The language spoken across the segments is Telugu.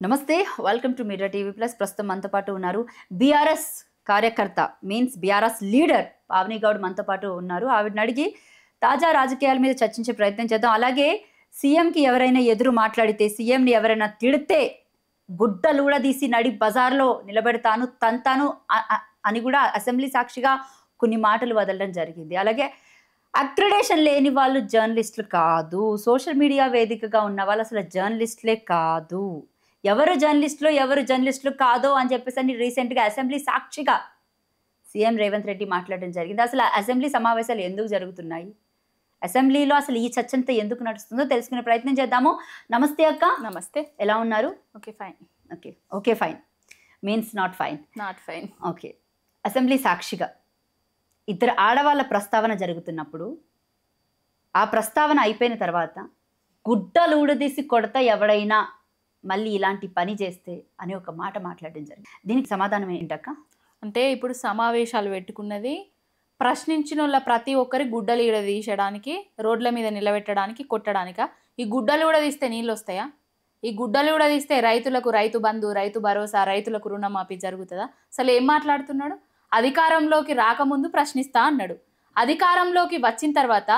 నమస్తే welcome to media TV plus ప్రస్తుతం మనతో పాటు ఉన్నారు బీఆర్ఎస్ కార్యకర్త means BRS leader Pavani Goud మనతో పాటు ఉన్నారు. ఆవిడని అడిగి తాజా రాజకీయాల మీద చర్చించే ప్రయత్నం చేద్దాం. అలాగే సీఎంకి ఎవరైనా ఎదురు మాట్లాడితే, సీఎంని ఎవరైనా తిడితే గుడ్డలు కూడా తీసి నడి బజార్లో నిలబెడతాను తంతాను అని కూడా అసెంబ్లీ సాక్షిగా కొన్ని మాటలు వదలడం జరిగింది. అలాగే అక్రిడేషన్ లేని వాళ్ళు జర్నలిస్టులు కాదు, సోషల్ మీడియా వేదికగా ఉన్న వాళ్ళు అసలు జర్నలిస్టులే కాదు, ఎవరు జర్నలిస్టులు కాదో అని చెప్పేసి అని రీసెంట్గా అసెంబ్లీ సాక్షిగా సీఎం రేవంత్ రెడ్డి మాట్లాడడం జరిగింది. అసలు అసెంబ్లీ సమావేశాలు ఎందుకు జరుగుతున్నాయి, అసెంబ్లీలో అసలు ఈ చర్చంతా ఎందుకు నడుస్తుందో తెలుసుకునే ప్రయత్నం చేద్దాము. నమస్తే అక్క. నమస్తే. ఎలా ఉన్నారు? Okay fine. Okay fine means not fine. Okay. Assembly సాక్షిగా ఇద్దరు ఆడవాళ్ళ ప్రస్తావన జరుగుతున్నప్పుడు ఆ ప్రస్తావన అయిపోయిన తర్వాత గుడ్డలు ఊడదీసి కొడతా ఎవడైనా మళ్ళీ ఇలాంటి పని చేస్తే అని ఒక మాట మాట్లాడడం జరిగింది. దీనికి సమాధానం ఏంటక్క? అంటే ఇప్పుడు సమావేశాలు పెట్టుకున్నది ప్రశ్నించిన వాళ్ళ ప్రతి ఒక్కరి గుడ్డలు ఈడ తీసడానికి, రోడ్ల మీద నిలబెట్టడానికి, కొట్టడానిక? ఈ గుడ్డలు కూడా తీస్తే నీళ్ళు వస్తాయా? ఈ గుడ్డలు కూడా తీస్తే రైతులకు రైతు బంధు, రైతు భరోసా, రైతులకు రుణమాఫీ జరుగుతుందా? అసలు ఏం మాట్లాడుతున్నాడు? అధికారంలోకి రాకముందు ప్రశ్నిస్తా అన్నాడు. అధికారంలోకి వచ్చిన తర్వాత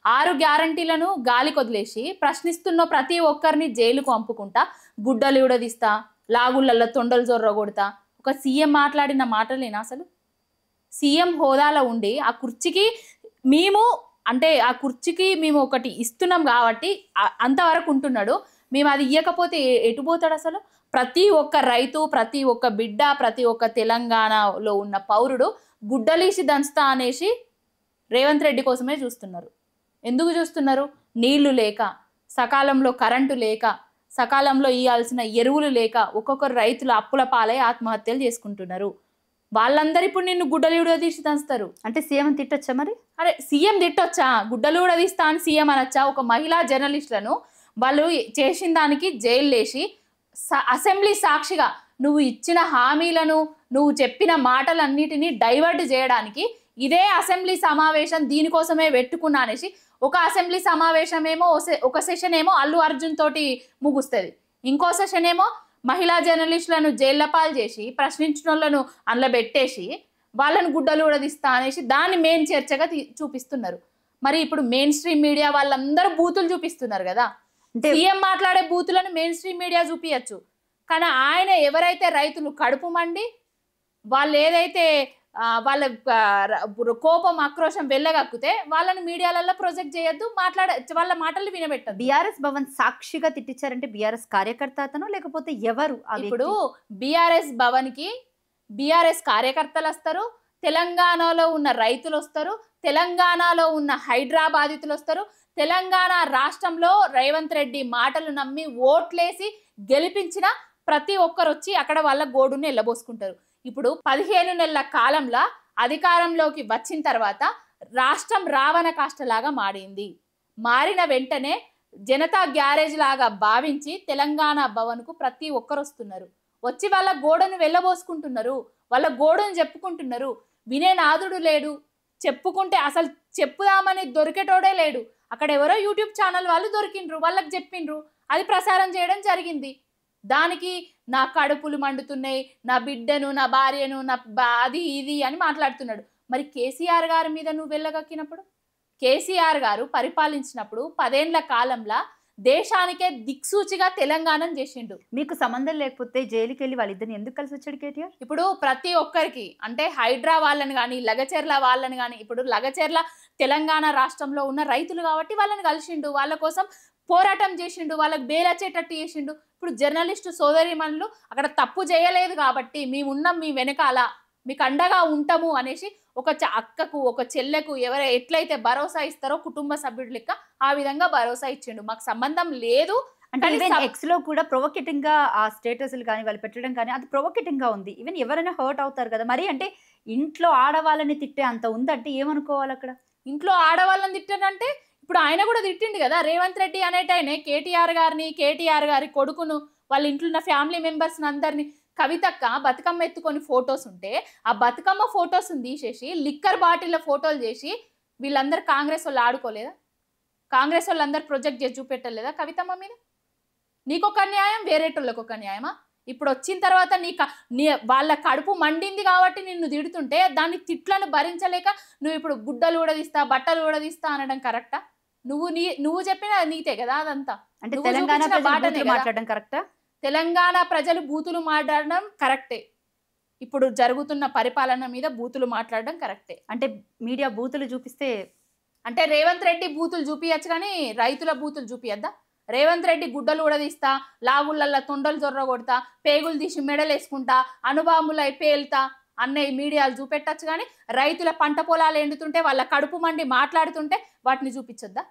6 గ్యారంటీలను గాలి కొదిలేసి ప్రశ్నిస్తున్న ప్రతి ఒక్కరిని జైలుకు పంపుకుంటా, గుడ్డలు ఉడదీస్తా, లాగుళ్ళల్లో తొండలు జొర్ర కొడతా, ఒక సీఎం మాట్లాడిన మాటలేనా? అసలు సీఎం హోదాలో ఉండి ఆ కుర్చీకి మేము ఒకటి ఇస్తున్నాం కాబట్టి అంతవరకు ఉంటున్నాడు. మేము అది ఇవ్వకపోతే ఎటు పోతాడు? అసలు ప్రతి ఒక్క రైతు, ప్రతి ఒక్క బిడ్డ, ప్రతి ఒక్క తెలంగాణలో ఉన్న పౌరుడు గుడ్డలీసి దంచుతా అనేసి రేవంత్ రెడ్డి కోసమే చూస్తున్నారు. ఎందుకు చూస్తున్నారు? నీళ్లు లేక, సకాలంలో కరెంటు లేక, సకాలంలో ఇవ్వాల్సిన ఎరువులు లేక ఒక్కొక్కరు రైతులు అప్పుల పాలై ఆత్మహత్యలు చేసుకుంటున్నారు. వాళ్ళందరూ ఇప్పుడు నిన్ను గుడ్డలు తీసి దంచుతారు. అంటే సీఎం తిట్టొచ్చా మరి? అరే సీఎం తిట్టొచ్చా? గుడ్డలు తీస్తా అని సీఎం అనొచ్చా? ఒక మహిళా జర్నలిస్టులను వాళ్ళు చేసిన దానికి జైలు వేసి అసెంబ్లీ సాక్షిగా నువ్వు ఇచ్చిన హామీలను, నువ్వు చెప్పిన మాటలన్నిటినీ డైవర్ట్ చేయడానికి ఇదే అసెంబ్లీ సమావేశం దీనికోసమే పెట్టుకున్నా అనేసి ఒక అసెంబ్లీ సమావేశం ఏమో ఒక సెషన్ ఏమో అల్లు అర్జున్ తోటి ముగుస్తుంది, ఇంకో సెషన్ ఏమో మహిళా జర్నలిస్టులను జైళ్ల పాలు చేసి ప్రశ్నించిన వాళ్ళను అందులో పెట్టేసి వాళ్ళను గుడ్డలు ఉడదీస్తా అనేసి దాన్ని మెయిన్ చర్చగా చూపిస్తున్నారు. మరి ఇప్పుడు మెయిన్ స్ట్రీమ్ మీడియా వాళ్ళందరూ బూతులు చూపిస్తున్నారు కదా. సీఎం మాట్లాడే బూతులను మెయిన్ స్ట్రీమ్ మీడియా చూపించచ్చు, కానీ ఆయన ఎవరైతే రైతులు కడుపు మండి వాళ్ళు ఏదైతే వాళ్ళ కోపం ఆక్రోశం వెళ్ళగక్కితే వాళ్ళని మీడియాలలో ప్రొజెక్ట్ చేయొద్దు, వాళ్ళ మాటలు వినబెట్టదు. బీఆర్ఎస్ భవన్ సాక్షిగా తిట్టించారంటే బీఆర్ఎస్ కార్యకర్త అతను లేకపోతే ఎవరు? ఇప్పుడు బీఆర్ఎస్ భవన్ కి బీఆర్ఎస్ కార్యకర్తలు వస్తారు, తెలంగాణలో ఉన్న రైతులు వస్తారు, తెలంగాణలో ఉన్న హైదరాబాదితులు వస్తారు, తెలంగాణ రాష్ట్రంలో రేవంత్ రెడ్డి మాటలు నమ్మి ఓట్లేసి గెలిపించిన ప్రతి ఒక్కరు వచ్చి అక్కడ వాళ్ళ గోడుని ఎల్లబోసుకుంటారు. ఇప్పుడు 15 నెలల కాలంలో అధికారంలోకి వచ్చిన తర్వాత రాష్ట్రం రావణ కాష్టలాగా మారిన వెంటనే జనతా గ్యారేజ్ లాగా భావించి తెలంగాణ భవన్కు ప్రతి ఒక్కరు వస్తున్నారు, వచ్చి వాళ్ళ గోడను వెళ్ళబోసుకుంటున్నారు, వాళ్ళ గోడను చెప్పుకుంటున్నారు. వినే నాదుడు లేడు, చెప్పుకుంటే అసలు చెప్పుదామని దొరికేటోడే లేడు. అక్కడ ఎవరో యూట్యూబ్ ఛానల్ వాళ్ళు దొరికిండ్రు, వాళ్ళకి చెప్పిండ్రు, అది ప్రసారం చేయడం జరిగింది. దానికి నా కడుపులు మండుతున్నాయి, నా బిడ్డను, నా భార్యను, నా అది ఇది అని మాట్లాడుతున్నాడు. మరి కేసీఆర్ గారి మీద నువ్వు వెళ్ళగక్కినప్పుడు, కేసీఆర్ గారు పరిపాలించినప్పుడు 10 ఏళ్ల కాలంలో దేశానికే దిక్సూచిగా తెలంగాణను చేసిండు. మీకు సంబంధం లేకపోతే జైలుకి వెళ్ళి వాళ్ళిద్దరిని ఎందుకు కలిసి వచ్చాడు కేటీఆర్? ఇప్పుడు ప్రతి ఒక్కరికి అంటే హైడ్రా వాళ్ళని కానీ, లగచెర్ల వాళ్ళని కానీ, ఇప్పుడు లగచెర్ల తెలంగాణ రాష్ట్రంలో ఉన్న రైతులు కాబట్టి వాళ్ళని కలిసిండు, వాళ్ళ కోసం పోరాటం చేసిండు, వాళ్ళకి బేలచ్చేటట్టు చేసిండు. ఇప్పుడు జర్నలిస్టు సోదరిమణులు అక్కడ తప్పు చేయలేదు కాబట్టి మేమున్నాం, మీ వెనకాల మీకు అండగా ఉంటాము అనేసి ఒక అక్కకు, ఒక చెల్లెకు ఎట్లయితే భరోసా ఇస్తారో కుటుంబ సభ్యుడు లెక్క ఆ విధంగా భరోసా ఇచ్చిండు. మాకు సంబంధం లేదు అంటే ఎక్స్ లో కూడా ప్రొవోకేటింగ్ గా ఆ స్టేటస్లు కానీ వాళ్ళు పెట్టడం కానీ అది ప్రొవోకేటింగ్ గా ఉంది. ఈవెన్ ఎవరైనా హర్ట్ అవుతారు కదా. మరి అంటే ఇంట్లో ఆడవాళ్ళని తిట్టే అంత ఉందంటే ఏమనుకోవాలి? అక్కడ ఇంట్లో ఆడవాళ్ళని తిట్టానంటే ఇప్పుడు ఆయన కూడా తిట్టిండు కదా. రేవంత్ రెడ్డి అనేటైనే కేటీఆర్ గారిని, కేటీఆర్ గారి కొడుకును, వాళ్ళ ఇంట్లో ఉన్న ఫ్యామిలీ మెంబర్స్ని అందరినీ, కవితక్క బతుకమ్మ ఎత్తుకొని ఫొటోస్ ఉంటే ఆ బతుకమ్మ ఫొటోస్ని తీసేసి లిక్కర్ బాటిల్ ఫోటోలు చేసి వీళ్ళందరూ కాంగ్రెస్ వాళ్ళు ఆడుకోలేదా? కాంగ్రెస్ వాళ్ళందరూ ప్రొజెక్ట్ చేసి చూపెట్టలేదా కవితమ్మ మీద? నీకొక న్యాయం, వేరేటోళ్ళకి ఒక న్యాయమా? ఇప్పుడు వచ్చిన తర్వాత నీ వాళ్ళ కడుపు మండింది కాబట్టి నిన్ను తిడుతుంటే దాన్ని తిట్లను భరించలేక నువ్వు ఇప్పుడు గుడ్డలు ఊడదీస్తా, బట్టలు ఊడదీస్తా అనడం కరెక్టా? నువ్వు చెప్పిన నీతే కదా అదంతా. అంటే నువ్వు తెలంగాణ చూపించిన ప్రజలు బాటనే బూతులు కదా. మాట్లాడడం కరెక్టా? తెలంగాణ ప్రజలు బూతులు మాట్లాడడం కరెక్టే. ఇప్పుడు జరుగుతున్న పరిపాలన మీద బూతులు మాట్లాడడం కరెక్టే. అంటే మీడియా బూతులు చూపిస్తే అంటే రేవంత్ రెడ్డి బూతులు చూపియచ్చు కానీ రైతుల బూతులు చూపియద్దా? రేవంత్ రెడ్డి గుడ్డలు ఉడదీస్తా, లాగుళ్ళల్లో తొండలు జొర్ర కొడతా, పేగులు తీసి మెడలు వేసుకుంటా, అణుబాంబులై పేల్తా అన్నయ్య మీడియాలు చూపెట్టచ్చు కానీ రైతుల పంట పొలాలు ఎండుతుంటే వాళ్ళ కడుపు మండి మాట్లాడుతుంటే వాటిని చూపించొద్దా?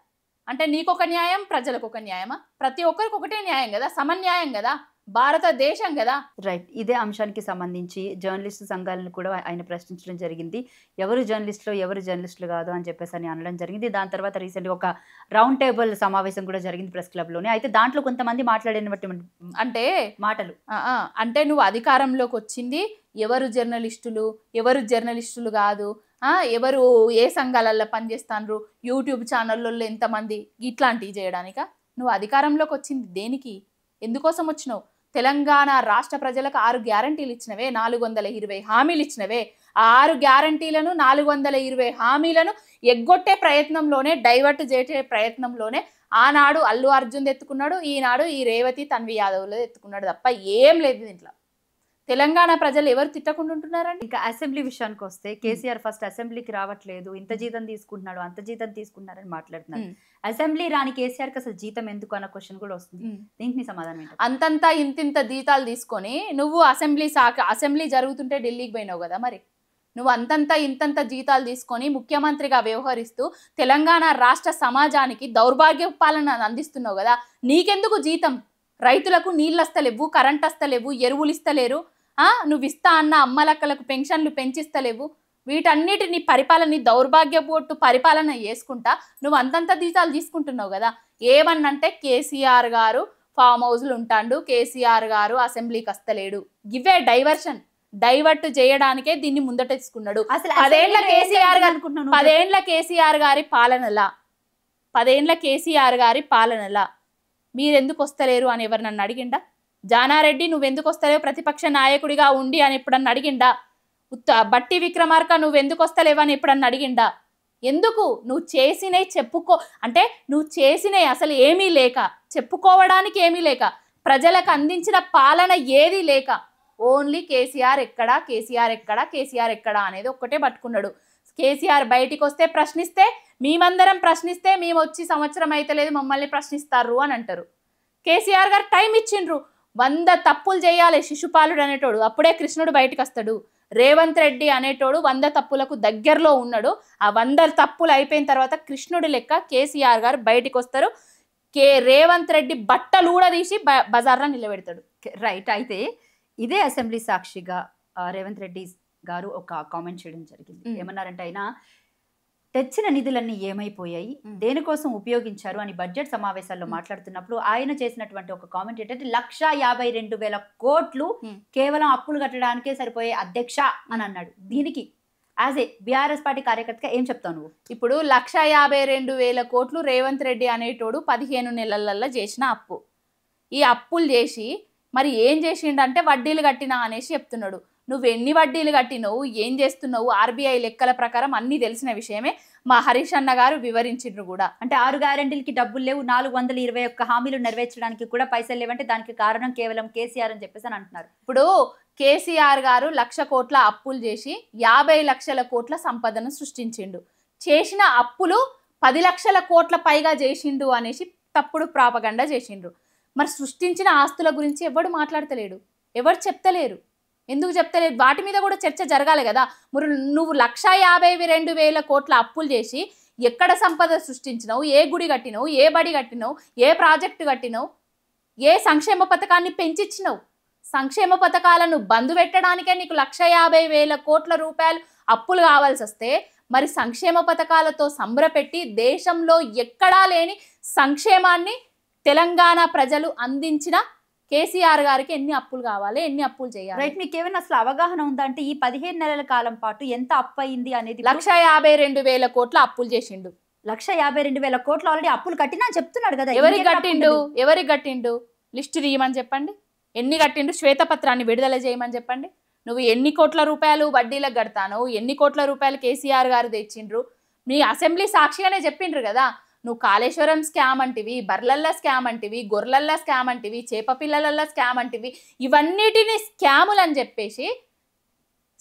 అంటే నీకొక న్యాయం, ప్రజలకు ఒక న్యాయమా? ప్రతి ఒక్కరికి ఒకటే న్యాయం కదా, సమన్యాయం కదా, భారతదేశం కదా. రైట్. ఇదే అంశానికి సంబంధించి జర్నలిస్టు సంఘాలను కూడా ఆయన ప్రశ్నించడం జరిగింది. ఎవరు జర్నలిస్టులు కాదు అని చెప్పేసి అని అనడం జరిగింది. దాని తర్వాత రీసెంట్గా ఒక రౌండ్ టేబుల్ సమావేశం కూడా జరిగింది ప్రెస్ క్లబ్లోనే. అయితే దాంట్లో కొంతమంది మాట్లాడినటువంటి అంటే మాటలు అంటే నువ్వు అధికారంలోకి వచ్చింది ఎవరు జర్నలిస్టులు కాదు, ఎవరు ఏ సంఘాలలో పనిచేస్తాను, యూట్యూబ్ ఛానళ్ళల్లో ఎంతమంది ఇట్లాంటివి చేయడానిక? నువ్వు అధికారంలోకి వచ్చింది దేనికి, ఎందుకోసం వచ్చినావు? తెలంగాణ రాష్ట్ర ప్రజలకు 6 గ్యారంటీలు ఇచ్చినవే, 420 హామీలు ఇచ్చినవే. ఆ 6 గ్యారంటీలను 420 హామీలను ఎగ్గొట్టే ప్రయత్నంలోనే, డైవర్ట్ చేసే ప్రయత్నంలోనే ఆనాడు అల్లు అర్జున్ ఎత్తుకున్నాడు, ఈనాడు ఈ రేవతి తన్వి యాదవ్లో ఎత్తుకున్నాడు తప్ప ఏం లేదు దీంట్లో. తెలంగాణ ప్రజలు ఎవరు తిట్టకుండా ఉంటున్నారండి? ఇంకా అసెంబ్లీ విషయానికి వస్తే కేసీఆర్ ఫస్ట్ అసెంబ్లీకి రావట్లేదు, ఇంత జీతం తీసుకుంటున్నాడు, అంత జీతం తీసుకుంటున్నారని మాట్లాడుతున్నారు. అసెంబ్లీ రాని కేసీఆర్కి అసలు జీతం ఎందుకు అన్న క్వశ్చన్ కూడా వస్తుంది. దీనికి సమాధానం ఏంటి? అంతంతా ఇంతింత జీతాలు తీసుకొని నువ్వు అసెంబ్లీ జరుగుతుంటే ఢిల్లీకి పోయినావు కదా, మరి నువ్వు అంతంత ఇంతంత జీతాలు తీసుకొని ముఖ్యమంత్రిగా వ్యవహరిస్తూ తెలంగాణ రాష్ట్ర సమాజానికి దౌర్భాగ్య పాలన అందిస్తున్నావు కదా, నీకెందుకు జీతం? రైతులకు నీళ్ళు వస్తలేవు, కరెంట్ వస్తలేవు, ఎరువులు ఇస్తలేరు, నువ్వు ఇస్తా అన్న అమ్మలక్కలకు పెన్షన్లు పెంచిస్తలేవు. వీటన్నిటిని పరిపాలన దౌర్భాగ్యపోటు పరిపాలన చేసుకుంటా నువ్వు అంతంత జీతాలు తీసుకుంటున్నావు కదా. ఏమన్నంటే కేసీఆర్ గారు ఫామ్ హౌస్లు ఉంటాడు, కేసీఆర్ గారు అసెంబ్లీకి వస్తలేడు, ఇవే డైవర్ట్ చేయడానికే దీన్ని ముందట తీసుకున్నాడు. అసలు 10 కేసీఆర్ గారి పాలనలా మీరెందుకు వస్తలేరు అని ఎవరు నన్ను అడిగిండా? జానారెడ్డి నువ్వెందుకు వస్తలేవు ప్రతిపక్ష నాయకుడిగా ఉండి అని ఎప్పుడన్నా అడిగిండా? బట్టి విక్రమార్క నువ్వెందుకు వస్తలేవు అని ఎప్పుడన్నా అడిగిండా? ఎందుకు? నువ్వు చేసినవి చెప్పుకో, అంటే నువ్వు చేసినవి అసలు ఏమీ లేక, చెప్పుకోవడానికి ఏమీ లేక, ప్రజలకు అందించిన పాలన ఏది లేక, ఓన్లీ కేసీఆర్ ఎక్కడా అనేది ఒక్కటే పట్టుకున్నాడు. కేసీఆర్ బయటికి వస్తే ప్రశ్నిస్తే, మేమందరం ప్రశ్నిస్తే మేము వచ్చి సంవత్సరం అయితే లేదు మమ్మల్ని ప్రశ్నిస్తారు అని అంటారు. కేసీఆర్ గారు టైం ఇచ్చిండ్రు, 100 తప్పులు చేయాలి శిశుపాలుడు అనేటోడు, అప్పుడే కృష్ణుడు బయటకు వస్తాడు. రేవంత్ రెడ్డి అనేటోడు 100 తప్పులకు దగ్గరలో ఉన్నాడు. ఆ 100 తప్పులు అయిపోయిన తర్వాత కృష్ణుడి లెక్క కేసీఆర్ గారు బయటికి వస్తారు. రేవంత్ రెడ్డి బట్టలు కూడా తీసి బజార్లో నిలబెడతాడు. రైట్. అయితే ఇదే అసెంబ్లీ సాక్షిగా రేవంత్ రెడ్డి గారు ఒక కామెంట్ చేయడం జరిగింది. ఏమన్నారంటే, ఆయన తెచ్చిన నిధులన్నీ ఏమైపోయాయి, దేనికోసం ఉపయోగించారు అని బడ్జెట్ సమావేశాల్లో మాట్లాడుతున్నప్పుడు ఆయన చేసినటువంటి ఒక కామెంట్ ఏంటంటే 1,52,000 కోట్లు కేవలం అప్పులు కట్టడానికే సరిపోయే అధ్యక్ష అని అన్నాడు. దీనికి యాజ్ ఏ బీఆర్ఎస్ పార్టీ కార్యకర్తగా ఏం చెప్తావు నువ్వు? ఇప్పుడు 1,52,000 కోట్లు రేవంత్ రెడ్డి అనేటోడు 15 నెలలలో చేసిన అప్పు. ఈ అప్పులు చేసి మరి ఏం చేసిండంటే వడ్డీలు కట్టినా అనేసి చెప్తున్నాడు. నువ్వు ఎన్ని వడ్డీలు కట్టినవు, ఏం చేస్తున్నావు, ఆర్బీఐ లెక్కల ప్రకారం అన్నీ తెలిసిన విషయమే. మా హరీష్ అన్న గారు వివరించిండ్రు కూడా. అంటే 6 గ్యారెంటీలకి డబ్బులు లేవు, 421 హామీలు నెరవేర్చడానికి కూడా పైసలు లేవంటే దానికి కారణం కేవలం కేసీఆర్ అని చెప్పేసి అని అంటున్నారు. ఇప్పుడు కేసీఆర్ గారు 1,00,000 కోట్ల అప్పులు చేసి 50 లక్షల కోట్ల సంపదను సృష్టించిండు. చేసిన అప్పులు 10 లక్షల కోట్ల పైగా చేసిండు అనేసి తప్పుడు ప్రాపగండా చేసిండ్రు. మరి సృష్టించిన ఆస్తుల గురించి ఎవడు మాట్లాడతలేడు, ఎవరు చెప్తలేరు. ఎందుకు చెప్తలేదు? వాటి మీద కూడా చర్చ జరగాలి కదా. మరి నువ్వు 1,52,000 కోట్ల అప్పులు చేసి ఎక్కడ సంపద సృష్టించినావు, ఏ గుడి కట్టినావు, ఏ బడి కట్టినావు, ఏ ప్రాజెక్టు కట్టినావు, ఏ సంక్షేమ పథకాన్ని పెంచిచ్చినావు? సంక్షేమ పథకాలను బంద్ పెట్టడానికే నీకు 1,50,000 కోట్ల రూపాయలు అప్పులు కావాల్సి వస్తే మరి సంక్షేమ పథకాలతో సంబరపెట్టి దేశంలో ఎక్కడా లేని సంక్షేమాన్ని తెలంగాణ ప్రజలు అందించిన కేసీఆర్ గారికి ఎన్ని అప్పులు కావాలి, ఎన్ని అప్పులు చేయాలి? రైట్. మీకు ఏమైనా అసలు అవగాహన ఉందా అంటే ఈ 15 నెలల కాలం పాటు ఎంత అప్పు అయింది అనేది? 1,52,000 కోట్ల అప్పులు చేసిండు. 1,52,000 కోట్లు ఆల్రెడీ అప్పులు కట్టినా చెప్తున్నాడు కదా. ఎవరికి కట్టిండు? లిస్ట్ తీయమని చెప్పండి. ఎన్ని కట్టిండు శ్వేతపత్రాన్ని విడుదల చేయమని చెప్పండి. నువ్వు ఎన్ని కోట్ల రూపాయలు వడ్డీలకు కడతాను, ఎన్ని కోట్ల రూపాయలు కేసీఆర్ గారు తెచ్చిండ్రు, మీ అసెంబ్లీ సాక్షిగానే చెప్పిండ్రు కదా. నువ్వు కాళేశ్వరం స్కామ్ అంటివి, బర్లల్లా స్కామ్ అంటివి, గొర్రెలల్లా స్కామ్ అంటివి, చేప పిల్లలల్లా స్కామ్ అంటివి, ఇవన్నిటిని స్కాములు అని చెప్పేసి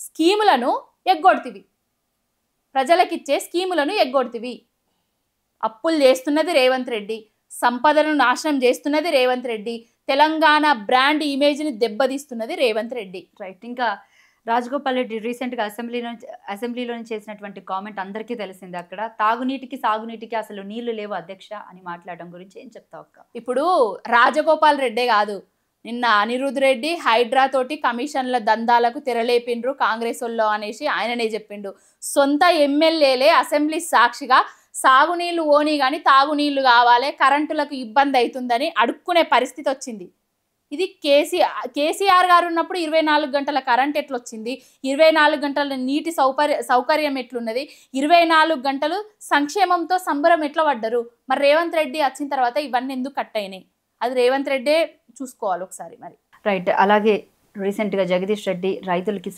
స్కీములను ఎగ్గొడుతివి, ప్రజలకిచ్చే స్కీములను ఎగ్గొడుతివి. అప్పులు చేస్తున్నది రేవంత్ రెడ్డి, సంపదను నాశనం చేస్తున్నది రేవంత్ రెడ్డి, తెలంగాణ బ్రాండ్ ఇమేజ్ని దెబ్బతీస్తున్నది రేవంత్ రెడ్డి. రైట్. ఇంకా రాజగోపాల్ రెడ్డి రీసెంట్గా అసెంబ్లీలో చేసినటువంటి కామెంట్ అందరికీ తెలిసింది. అక్కడ తాగునీటికి సాగునీటికి అసలు నీళ్లు లేవు అధ్యక్ష అని మాట్లాడడం గురించి ఏం చెప్తావు అక్క? ఇప్పుడు రాజగోపాల్ రెడ్డే కాదు, నిన్న అనిరుద్ రెడ్డి హైడ్రా తోటి కమిషన్ల దందాలకు తెరలేపిండ్రు కాంగ్రెస్ వాళ్ళు అనేసి ఆయననే చెప్పిండు. సొంత ఎమ్మెల్యేలే అసెంబ్లీ సాక్షిగా సాగునీళ్లు ఓని కానీ తాగునీళ్లు కావాలి, కరెంటులకు ఇబ్బంది అవుతుందని అడుక్కునే పరిస్థితి వచ్చింది. ఇది కేసీఆర్ గారు ఉన్నప్పుడు 24 గంటల కరెంట్ ఎట్లొచ్చింది, 24 గంటల నీటి సౌకర్యం ఎట్లున్నది, 24 గంటలు సంక్షేమంతో సంబరం ఎట్లా పడ్డరు. మరి రేవంత్ రెడ్డి వచ్చిన తర్వాత ఇవన్నీ ఎందుకు కట్ అయినాయి? అది రేవంత్ రెడ్డే చూసుకోవాలి ఒకసారి మరి. రైట్. అలాగే రీసెంట్గా జగదీష్ రెడ్డి రైతులకి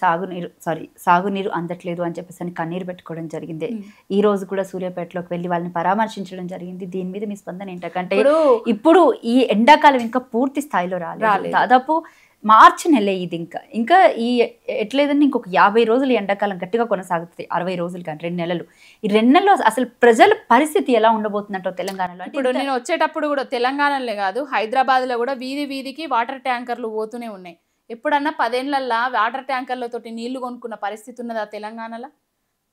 సాగునీరు అందట్లేదు అని చెప్పేసి కన్నీరు పెట్టుకోవడం జరిగింది. ఈ రోజు కూడా సూర్యాపేటలోకి వెళ్ళి వాళ్ళని పరామర్శించడం జరిగింది. దీని మీద మీ స్పందన ఏంటంటే ఇప్పుడు ఈ ఎండాకాలం ఇంకా పూర్తి స్థాయిలో రాలేదు, దాదాపు మార్చి నెల ఇది. ఇంకా ఈ ఎట్లేదని ఇంకొక 50 రోజులు ఎండాకాలం గట్టిగా కొనసాగుతుంది, 60 రోజులు కానీ 2 నెలలు. ఈ 2 నెలల్లో అసలు ప్రజల పరిస్థితి ఎలా ఉండబోతుందంటో తెలంగాణలో? ఇప్పుడు నేను వచ్చేటప్పుడు కూడా తెలంగాణలో కాదు హైదరాబాద్లో కూడా వీధి వీధికి వాటర్ ట్యాంకర్లు పోతూనే ఉన్నాయి. ఎప్పుడన్నా 10 ఏళ్లల్లా వాటర్ ట్యాంకర్లతోటి నీళ్లు కొనుక్కున్న పరిస్థితి ఉన్నదా తెలంగాణలో?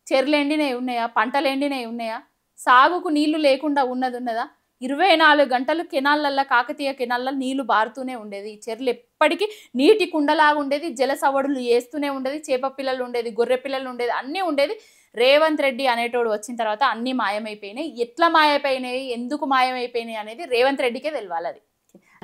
చెర్లు ఎండినవి ఉన్నాయా, పంటలు ఎండినవి ఉన్నాయా, సాగుకు నీళ్లు లేకుండా ఉన్నదా? 24 గంటలు కెనాళ్ళల్లో, కాకతీయ కెనాల్లో నీళ్లు బారుతూనే ఉండేది. చెర్లు ఎప్పటికీ నీటి కుండలాగా ఉండేది, జల సవడులు వేస్తూనే ఉండేది, చేప పిల్లలు ఉండేది, గొర్రె పిల్లలు ఉండేది, అన్నీ ఉండేది. రేవంత్ రెడ్డి అనేటోడు వచ్చిన తర్వాత అన్నీ మాయమైపోయినాయి. ఎట్లా మాయమైపోయినాయి, ఎందుకు మాయమైపోయినాయి అనేది రేవంత్ రెడ్డికే తెలియాలి. అది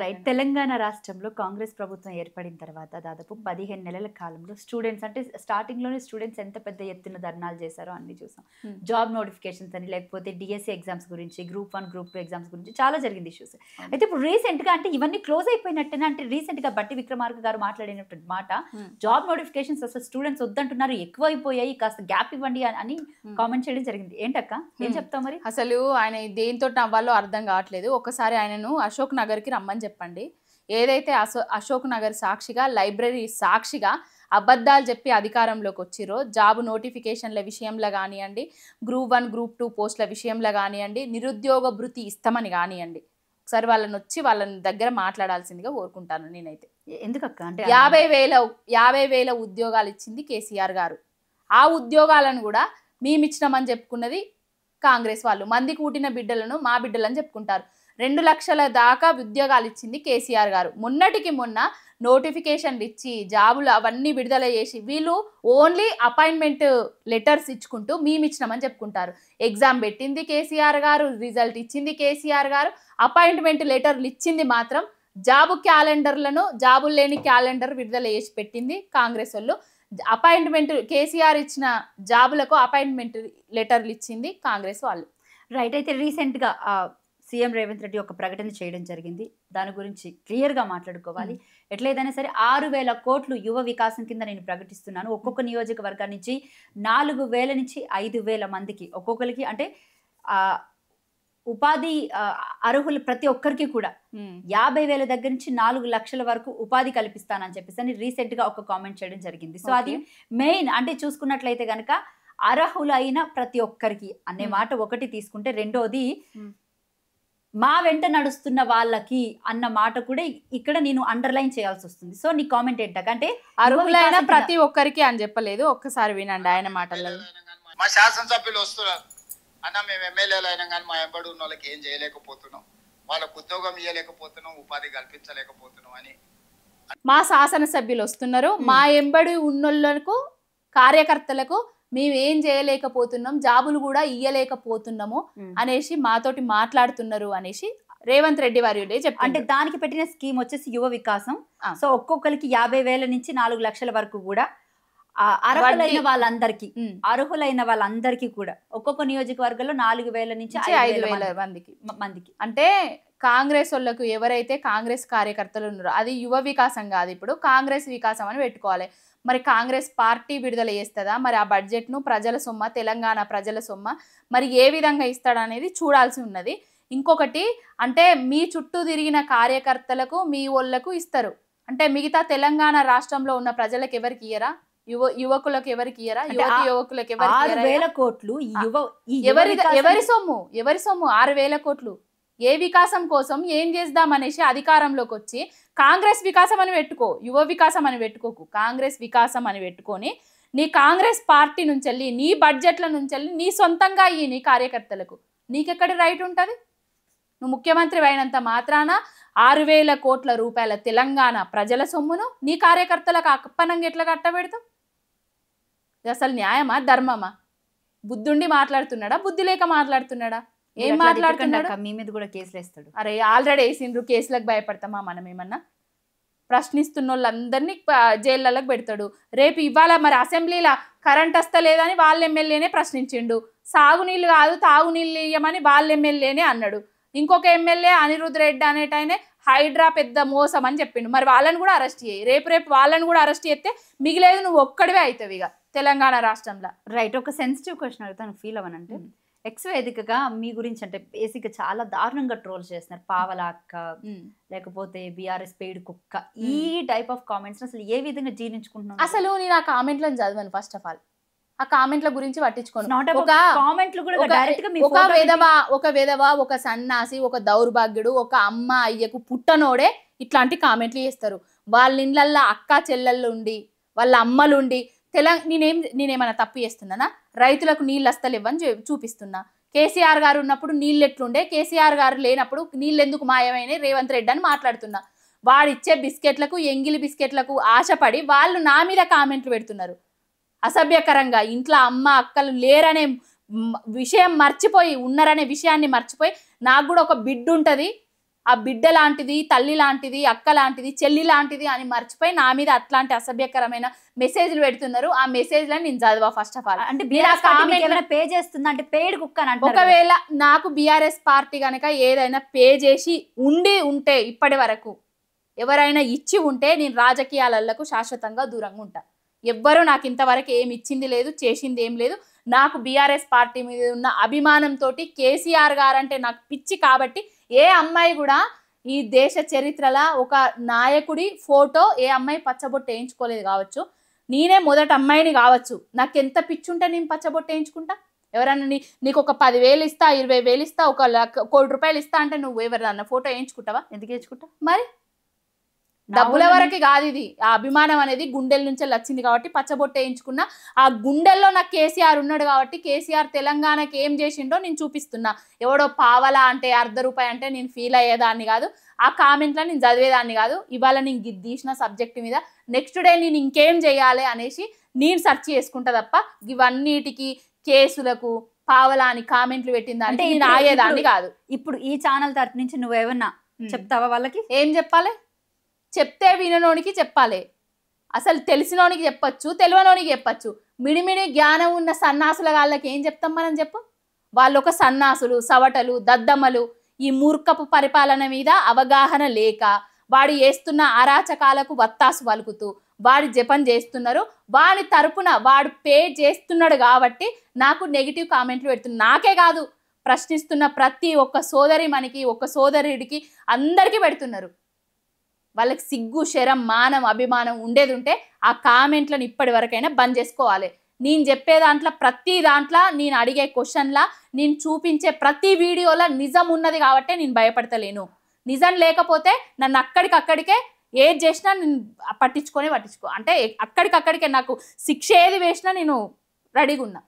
రైట్. తెలంగాణ రాష్ట్రంలో కాంగ్రెస్ ప్రభుత్వం ఏర్పడిన తర్వాత దాదాపు 15 నెలల కాలంలో స్టూడెంట్స్ అంటే స్టార్టింగ్లోనే స్టూడెంట్స్ ఎంత పెద్ద ఎత్తున ధర్నాలు చేశారో అన్ని చూసాం. జాబ్ నోటిఫికేషన్స్ అని, లేకపోతే డిఎస్సి ఎగ్జామ్స్ గురించి, గ్రూప్ 1 గ్రూప్ 2 ఎగ్జామ్స్ గురించి చాలా జరిగింది ఇష్యూస్. అయితే ఇప్పుడు రీసెంట్గా అంటే ఇవన్నీ క్లోజ్ అయిపోయినట్టేనా? అంటే రీసెంట్గా బట్టి విక్రమార్క గారు మాట్లాడినటువంటి మాట, జాబ్ నోటిఫికేషన్స్ అసలు స్టూడెంట్స్ వద్దంటున్నారు, ఎక్కువ అయిపోయాయి, కాస్త గ్యాప్ ఇవ్వండి అని కామెంట్ చేయడం జరిగింది. ఏంటక్క ఏం చెప్తావు మరి? అసలు ఆయన దేంతో నవ్వాలో అర్థం కావట్లేదు. ఒకసారి ఆయనను అశోక్ నగర్కి రమ్మని చెప్పండి. ఏదైతే అశోక్ నగర్ సాక్షిగా, లైబ్రరీ సాక్షిగా అబద్ధాలు చెప్పి అధికారంలోకి వచ్చిరో, జాబ్ నోటిఫికేషన్ల విషయంలో కానివ్వండి, గ్రూప్ 1 గ్రూప్ 2 పోస్టుల విషయంలో కానివ్వండి, నిరుద్యోగ భృతి ఇస్తామని కానివ్వండి, ఒకసారి వాళ్ళని వచ్చి వాళ్ళని దగ్గర మాట్లాడాల్సిందిగా కోరుకుంటాను నేనైతే. ఎందుకక్క అంటే 50,000 ఉద్యోగాలు ఇచ్చింది కేసీఆర్ గారు. ఆ ఉద్యోగాలను కూడా మేమిచ్చినామని చెప్పుకున్నది కాంగ్రెస్ వాళ్ళు. మంది కూటిన బిడ్డలను మా బిడ్డలని చెప్పుకుంటారు. 2 లక్షల దాకా ఉద్యోగాలు ఇచ్చింది కేసీఆర్ గారు. మొన్నటికి మొన్న నోటిఫికేషన్లు ఇచ్చి జాబులు అవన్నీ విడుదల చేసి వీళ్ళు ఓన్లీ అపాయింట్మెంట్ లెటర్స్ ఇచ్చుకుంటూ మేము ఇచ్చినామని చెప్పుకుంటారు. ఎగ్జామ్ పెట్టింది కేసీఆర్ గారు, రిజల్ట్ ఇచ్చింది కేసీఆర్ గారు, అపాయింట్మెంట్ లెటర్లు ఇచ్చింది మాత్రం జాబులు లేని క్యాలెండర్ విడుదల చేసి పెట్టింది కాంగ్రెస్ వాళ్ళు. అపాయింట్మెంట్ కేసీఆర్ ఇచ్చిన జాబులకు అపాయింట్మెంట్ లెటర్లు ఇచ్చింది కాంగ్రెస్ వాళ్ళు. రైట్. అయితే రీసెంట్గా సీఎం రేవంత్ రెడ్డి ఒక ప్రకటన చేయడం జరిగింది. దాని గురించి క్లియర్గా మాట్లాడుకోవాలి. ఎట్లయితేనే సరే 6,000 కోట్లు యువ వికాసం కింద నేను ప్రకటిస్తున్నాను. ఒక్కొక్క నియోజకవర్గం నుంచి 4,000 నుంచి 5,000 మందికి ఒక్కొక్కరికి అంటే ఉపాధి అర్హులు ప్రతి ఒక్కరికి కూడా 50,000 దగ్గర నుంచి 4 లక్షల వరకు ఉపాధి కల్పిస్తానని చెప్పేసి రీసెంట్గా ఒక కామెంట్ చేయడం జరిగింది. సో అది మెయిన్ అంటే చూసుకున్నట్లయితే కనుక అర్హులైన ప్రతి ఒక్కరికి అనే మాట ఒకటి తీసుకుంటే, రెండోది మా వెంట నడుస్తున్న వాళ్ళకి అన్న మాట కూడా ఇక్కడ నేను అండర్లైన్ చేయాల్సి వస్తుంది. సో నీ కామెంట్ ఏంటంటే అర్హులైన ప్రతి ఒక్కరికి అని చెప్పలేదు, ఒక్కసారి వినండి ఆయన మాటలలో. మా శాసనసభ్యులు వస్తున్నారు అన్న, మేము ఎమ్మెల్యేలు అయినా కానీ మా ఎంబడి ఉన్న వాళ్ళకి ఏం చేయలేకపోతున్నాం, వాళ్ళకు ఉద్యోగం ఇవ్వలేకపోతున్నాం, ఉపాధి కల్పించలేకపోతున్నాం అని. మా శాసనసభ్యులు వస్తున్నారు, మా ఎంబడి ఉన్నోళ్లకు కార్యకర్తలకు మేము ఏం చేయలేకపోతున్నాం, జాబులు కూడా ఇయ్యలేకపోతున్నాము అనేసి మాతోటి మాట్లాడుతున్నారు అనేసి రేవంత్ రెడ్డి వారి చెప్పారు. అంటే దానికి పెట్టిన స్కీమ్ వచ్చేసి యువ వికాసం. సో ఒక్కొక్కరికి 50,000 నుంచి 4 లక్షల వరకు కూడా అర్హులైన వాళ్ళందరికీ కూడా ఒక్కొక్క నియోజకవర్గంలో 4,000 నుంచి 5,000 మందికి. అంటే కాంగ్రెస్ వాళ్ళకు ఎవరైతే కాంగ్రెస్ కార్యకర్తలు ఉన్నారో అది యువ వికాసం కాదు, ఇప్పుడు కాంగ్రెస్ వికాసం అని పెట్టుకోవాలి. మరి కాంగ్రెస్ పార్టీ విడుదల చేస్తుందా, మరి ఆ బడ్జెట్ను ప్రజల సొమ్మ, తెలంగాణ ప్రజల సొమ్మ మరి ఏ విధంగా ఇస్తాడనేది చూడాల్సి ఉన్నది. ఇంకొకటి అంటే మీ చుట్టూ తిరిగిన కార్యకర్తలకు మీ వాళ్ళకు ఇస్తారు, అంటే మిగతా తెలంగాణ రాష్ట్రంలో ఉన్న ప్రజలకు ఎవరికి ఇయ్యరా, యువకులకు ఎవరికి ఇయ్యరా, యువకులకు ఎవరికి 6,000 కోట్లు ఎవరి సొమ్ము 6,000 కోట్లు ఏ వికాసం కోసం ఏం చేద్దామనేసి అధికారంలోకి వచ్చి కాంగ్రెస్ వికాసం అని పెట్టుకో, యువ వికాసం అని పెట్టుకోకు, కాంగ్రెస్ వికాసం అని పెట్టుకొని నీ కాంగ్రెస్ పార్టీ నుంచి వెళ్ళి నీ బడ్జెట్ల నుంచి వెళ్ళి నీ సొంతంగా అయ్యి నీ కార్యకర్తలకు నీకెక్కడి రైట్ ఉంటుంది? నువ్వు ముఖ్యమంత్రి అయినంత మాత్రాన 6,000 కోట్ల రూపాయల తెలంగాణ ప్రజల సొమ్మును నీ కార్యకర్తలకు అప్పనంగా ఎట్లా కట్టబెడతావు? ఇది అసలు న్యాయమా, ధర్మమా? బుద్ధుండి మాట్లాడుతున్నాడా, బుద్ధి లేక మాట్లాడుతున్నాడా? ఏం మాట్లాడుతున్నాడు? మీ మీద కూడా కేసులు వేస్తాడు. అరే ఆల్రెడీ వేసిండ్రు, కేసులకు భయపడతామా మనం ఏమన్నా? ప్రశ్నిస్తున్న వాళ్ళందరినీ జైళ్ళకి పెడతాడు. రేపు ఇవాళ మరి అసెంబ్లీలో కరెంట్ వస్తలేదని వాళ్ళ ఎమ్మెల్యేనే ప్రశ్నించిండు, సాగునీళ్ళు కాదు తాగునీళ్ళు ఇయ్యమని వాళ్ళ ఎమ్మెల్యేనే అన్నాడు. ఇంకొక ఎమ్మెల్యే అనిరుద్ రెడ్డి అనేటైనా హైడ్రా పెద్ద మోసం అని చెప్పిండు. మరి వాళ్ళని కూడా అరెస్ట్ చేయి, రేపు వాళ్ళని కూడా అరెస్ట్ చేస్తే మిగిలేదు నువ్వు ఒక్కడివే అవుతావు ఇక తెలంగాణ రాష్ట్రంలో. రైట్, ఒక సెన్సిటివ్ క్వశ్చన్ అడుగుతాను, ఫీల్ అవ్వనంటే ఎక్స్ వేదికగా మీ గురించి అంటే బేసిక్ చాలా దారుణంగా ట్రోల్ చేస్తున్నారు, పావలా అక్క లేకపోతే బీఆర్ఎస్ పేడ్ కుక్క, ఈ టైప్ ఆఫ్ కామెంట్స్ అసలు ఏ విధంగా జీర్ణించుకుంటున్నాను? అసలు నేను ఆ కామెంట్లను చదివాను. ఫస్ట్ ఆఫ్ ఆల్ ఆ కామెంట్ల గురించి పట్టించుకోను. ఒక విధవ, ఒక సన్నాసి, ఒక దౌర్భాగ్యుడు, ఒక అమ్మ అయ్యకు పుట్టనోడే ఇట్లాంటి కామెంట్లు చేస్తారు. వాళ్ళ ఇళ్ళల్లో అక్క చెల్లెళ్ళు ఉండి వాళ్ళ అమ్మలుండి నేనేమైనా తప్పు చేస్తున్నానా? రైతులకు నీళ్ళు వస్తలేవని చూపిస్తున్నా. కేసీఆర్ గారు ఉన్నప్పుడు నీళ్ళు ఎట్లుండే, కేసీఆర్ గారు లేనప్పుడు నీళ్ళు ఎందుకు మాయమైనా రేవంత్ రెడ్డి అని మాట్లాడుతున్నా. వాడిచ్చే బిస్కెట్లకు, ఎంగిలి బిస్కెట్లకు ఆశపడి వాళ్ళు నా మీద కామెంట్లు పెడుతున్నారు అసభ్యకరంగా. ఇంట్లో అమ్మ అక్కలు లేరనే విషయం మర్చిపోయి, ఉన్నారనే విషయాన్ని మర్చిపోయి, నాకు కూడా ఒక బిడ్డ ఉంటుంది, ఆ బిడ్డ లాంటిది, తల్లి లాంటిది, అక్క లాంటిది, చెల్లి లాంటిది అని మర్చిపోయి నా మీద అట్లాంటి అసభ్యకరమైన మెసేజ్లు పెడుతున్నారు. ఆ మెసేజ్లను నేను చదివా. ఫస్ట్ ఆఫ్ ఆల్ అంటే పే చేస్తుందా అంటే పేడ్ కుక్క అని అంటారు. ఒకవేళ నాకు బీఆర్ఎస్ పార్టీ కనుక ఏదైనా పే చేసి ఉంటే ఇప్పటి వరకు ఎవరైనా ఇచ్చి ఉంటే నేను రాజకీయాలకు శాశ్వతంగా దూరంగా ఉంటా. ఎవ్వరూ నాకు ఇంతవరకు ఏమి ఇచ్చింది లేదు, చేసింది ఏం లేదు. నాకు బీఆర్ఎస్ పార్టీ మీద ఉన్న అభిమానంతో కేసీఆర్ గారు అంటే నాకు పిచ్చి కాబట్టి ఏ అమ్మాయి కూడా ఈ దేశ చరిత్రలో ఒక నాయకుడి ఫోటో ఏ అమ్మాయి పచ్చబొట్టు వేయించుకోలేదు కావచ్చు. నేనే మొదటి అమ్మాయిని కావచ్చు. నాకు ఎంత పిచ్చి ఉంటే నేను పచ్చబొట్టు వేయించుకుంటా? ఎవరన్నా నీకు ఒక 10,000 ఇస్తా, 20,000 ఇస్తా, 1 కోటి రూపాయలు ఇస్తా అంటే నువ్వు ఎవరన్నా ఫోటో వేయించుకుంటావా? ఎందుకు వేయించుకుంటావు? మరి డబ్బుల వరకు కాదు ఇది. ఆ అభిమానం అనేది గుండెల నుంచి వచ్చింది కాబట్టి పచ్చబొట్టు వేయించుకున్నా. ఆ గుండెల్లో నాకు కేసీఆర్ ఉన్నాడు కాబట్టి కేసీఆర్ తెలంగాణకి ఏం చేసిండో నేను చూపిస్తున్నా. ఎవడో పావలా అంటే ₹1 అంటే నేను ఫీల్ అయ్యేదాన్ని కాదు, ఆ కామెంట్లో నేను చదివేదాన్ని కాదు. ఇవాళ నేను తీసిన సబ్జెక్ట్ మీద నెక్స్ట్ డే నేను ఇంకేం చేయాలి అనేసి నేను సెర్చ్ చేసుకుంటా తప్ప ఇవన్నిటికి కేసులకు పావలా అని కామెంట్లు పెట్టిన దానికి నేను ఆగేదాన్ని కాదు. ఇప్పుడు ఈ ఛానల్ తరఫు నుంచి నువ్వేమన్నా చెప్తావా వాళ్ళకి? ఏం చెప్పాలి? చెప్తే విననోనికి చెప్పాలి. అసలు తెలిసినోనికి చెప్పచ్చు, తెలియనోనికి చెప్పచ్చు. మిడిమిడి జ్ఞానం ఉన్న సన్నాసుల వాళ్ళకి ఏం చెప్తాం మనం చెప్పు? వాళ్ళు ఒక సన్నాసులు, సవటలు, దద్దమ్మలు. ఈ మూర్ఖపు పరిపాలన మీద అవగాహన లేక వాడు చేస్తున్న అరాచకాలకు వత్తాసు పలుకుతూ వాడి జపం చేస్తున్నారు. వాడి తరపున వాడు పే చేస్తున్నాడు కాబట్టి నాకు నెగిటివ్ కామెంట్లు పెడుతున్నారు. నాకే కాదు, ప్రశ్నిస్తున్న ప్రతి ఒక్క సోదరి మనకి, ఒక్క సోదరుడికి అందరికీ పెడుతున్నారు. వాళ్ళకి సిగ్గు, శరం, మానం, అభిమానం ఉండేది ఉంటే ఆ కామెంట్లను ఇప్పటి వరకైనా బంద్ చేసుకోవాలి. నేను చెప్పే దాంట్లో ప్రతి దాంట్లో నేను అడిగే క్వశ్చన్లా నేను చూపించే ప్రతి వీడియోలో నిజం ఉన్నది కాబట్టి నేను భయపడతలేను. నిజం లేకపోతే నన్ను అక్కడికక్కడికే ఏది చేసినా నేను పట్టించుకో అంటే అక్కడికక్కడికే నాకు శిక్ష ఏది వేసినా నేను రెడీగా ఉన్నా.